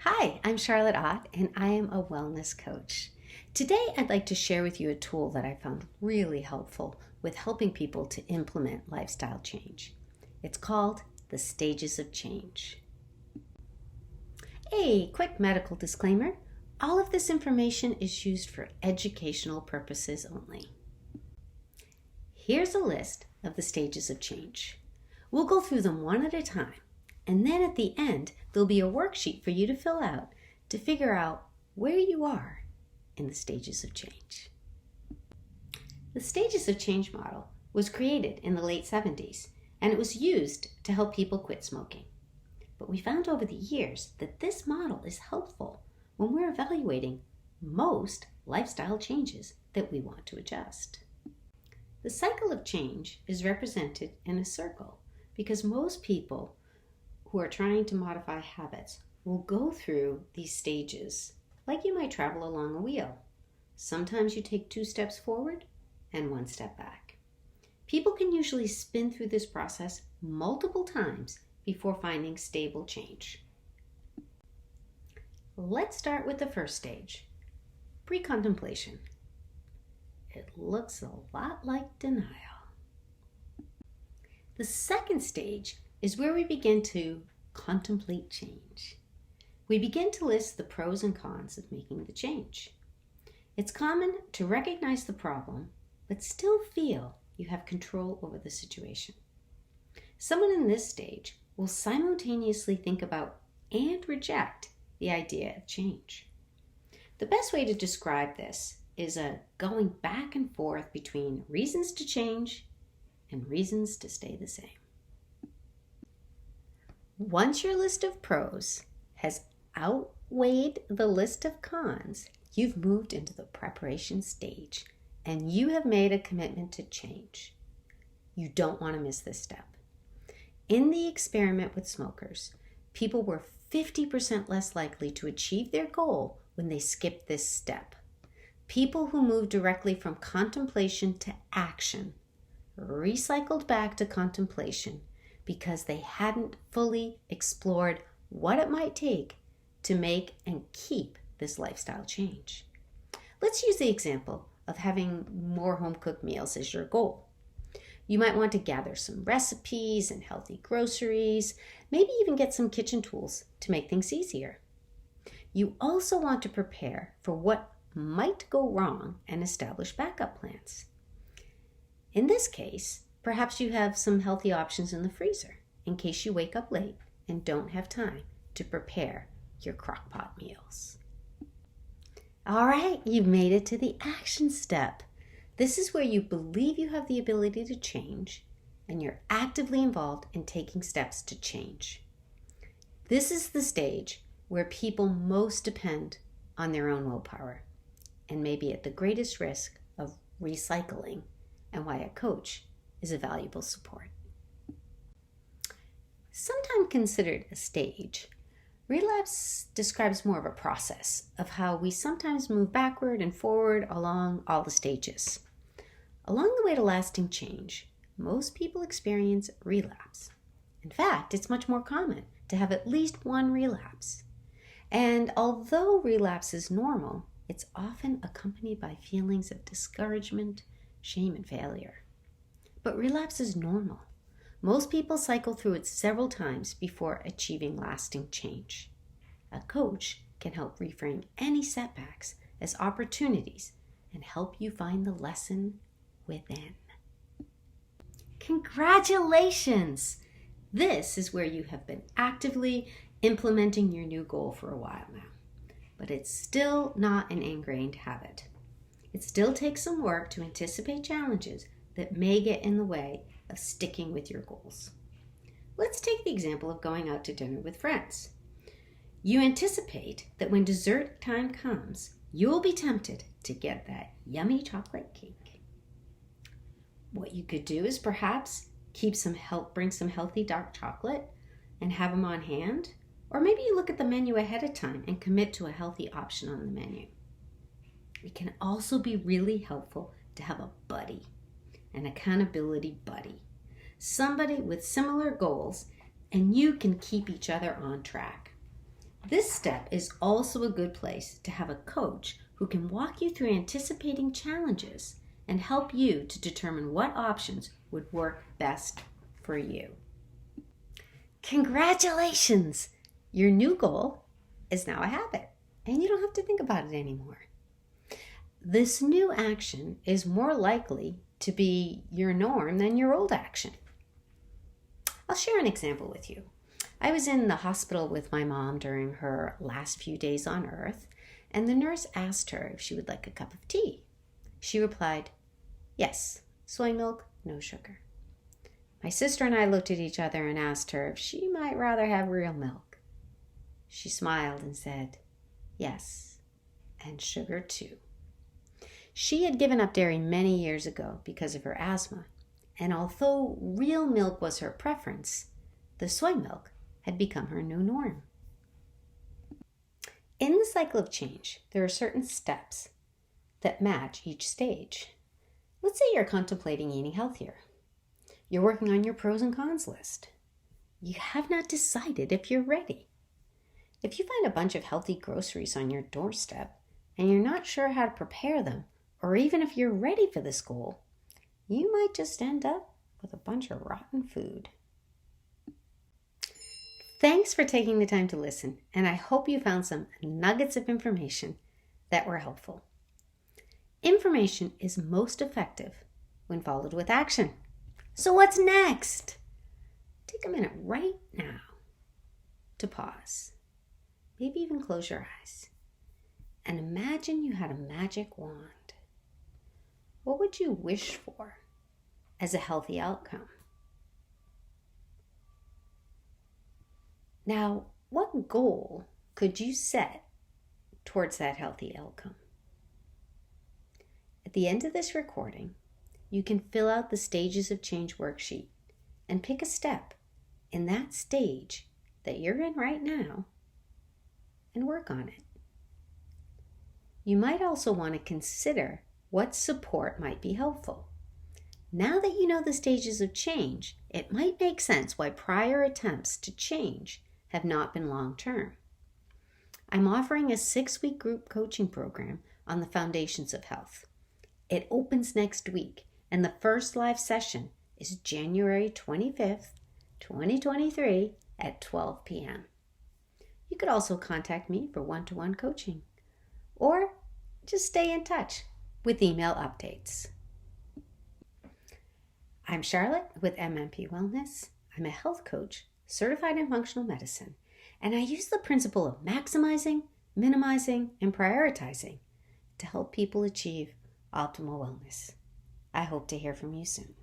Hi, I'm Charlotte Ott, and I am a wellness coach. Today, I'd like to share with you a tool that I found really helpful with helping people to implement lifestyle change. It's called the Stages of Change. A quick medical disclaimer. All of this information is used for educational purposes only. Here's a list of the stages of change. We'll go through them one at a time. And then at the end, there'll be a worksheet for you to fill out to figure out where you are in the stages of change. The Stages of Change model was created in the late 70s, and it was used to help people quit smoking. But we found over the years that this model is helpful when we're evaluating most lifestyle changes that we want to adjust. The cycle of change is represented in a circle because most people who are trying to modify habits will go through these stages like you might travel along a wheel. Sometimes you take 2 steps forward and 1 step back. People can usually spin through this process multiple times before finding stable change. Let's start with the first stage, pre-contemplation. It looks a lot like denial. The second stage is where we begin to contemplate change. We begin to list the pros and cons of making the change. It's common to recognize the problem, but still feel you have control over the situation. Someone in this stage will simultaneously think about and reject the idea of change. The best way to describe this is a going back and forth between reasons to change and reasons to stay the same. Once your list of pros has outweighed the list of cons, you've moved into the preparation stage and you have made a commitment to change. You don't want to miss this step. In the experiment with smokers, people were 50% less likely to achieve their goal when they skipped this step. People who moved directly from contemplation to action recycled back to contemplation because they hadn't fully explored what it might take to make and keep this lifestyle change. Let's use the example of having more home-cooked meals as your goal. You might want to gather some recipes and healthy groceries, maybe even get some kitchen tools to make things easier. You also want to prepare for what might go wrong and establish backup plans. In this case, perhaps you have some healthy options in the freezer in case you wake up late and don't have time to prepare your crock-pot meals. All right, you've made it to the action step. This is where you believe you have the ability to change and you're actively involved in taking steps to change. This is the stage where people most depend on their own willpower and may be at the greatest risk of recycling, and why a coach is a valuable support. Sometimes considered a stage, relapse describes more of a process of how we sometimes move backward and forward along all the stages. Along the way to lasting change, most people experience relapse. In fact, it's much more common to have at least one relapse. And although relapse is normal, it's often accompanied by feelings of discouragement, shame, and failure. But relapse is normal. Most people cycle through it several times before achieving lasting change. A coach can help reframe any setbacks as opportunities and help you find the lesson within. Congratulations! This is where you have been actively implementing your new goal for a while now. But it's still not an ingrained habit. It still takes some work to anticipate challenges that may get in the way of sticking with your goals. Let's take the example of going out to dinner with friends. You anticipate that when dessert time comes, you will be tempted to get that yummy chocolate cake. What you could do is perhaps bring some healthy dark chocolate and have them on hand, or maybe you look at the menu ahead of time and commit to a healthy option on the menu. It can also be really helpful to have a buddy, an accountability buddy, somebody with similar goals, and you can keep each other on track. This step is also a good place to have a coach who can walk you through anticipating challenges and help you to determine what options would work best for you. Congratulations! Your new goal is now a habit, and you don't have to think about it anymore. This new action is more likely to be your norm than your old action. I'll share an example with you. I was in the hospital with my mom during her last few days on Earth, and the nurse asked her if she would like a cup of tea. She replied, "Yes, soy milk, no sugar." My sister and I looked at each other and asked her if she might rather have real milk. She smiled and said, "Yes, and sugar too." She had given up dairy many years ago because of her asthma, and although real milk was her preference, the soy milk had become her new norm. In the cycle of change, there are certain steps that match each stage. Let's say you're contemplating eating healthier. You're working on your pros and cons list. You have not decided if you're ready. If you find a bunch of healthy groceries on your doorstep and you're not sure how to prepare them, or even if you're ready for this goal, you might just end up with a bunch of rotten food. Thanks for taking the time to listen, and I hope you found some nuggets of information that were helpful. Information is most effective when followed with action. So what's next? Take a minute right now to pause. Maybe even close your eyes. And imagine you had a magic wand. What would you wish for as a healthy outcome? Now, what goal could you set towards that healthy outcome? At the end of this recording, you can fill out the Stages of Change worksheet and pick a step in that stage that you're in right now and work on it. You might also want to consider what support might be helpful. Now that you know the stages of change, it might make sense why prior attempts to change have not been long-term. I'm offering a 6-week group coaching program on the foundations of health. It opens next week, and the first live session is January 25th, 2023 at 12 p.m. You could also contact me for one-to-one coaching, or just stay in touch with email updates. I'm Charlotte with MMP Wellness. I'm a health coach certified in functional medicine, and I use the principle of maximizing, minimizing, and prioritizing to help people achieve optimal wellness. I hope to hear from you soon.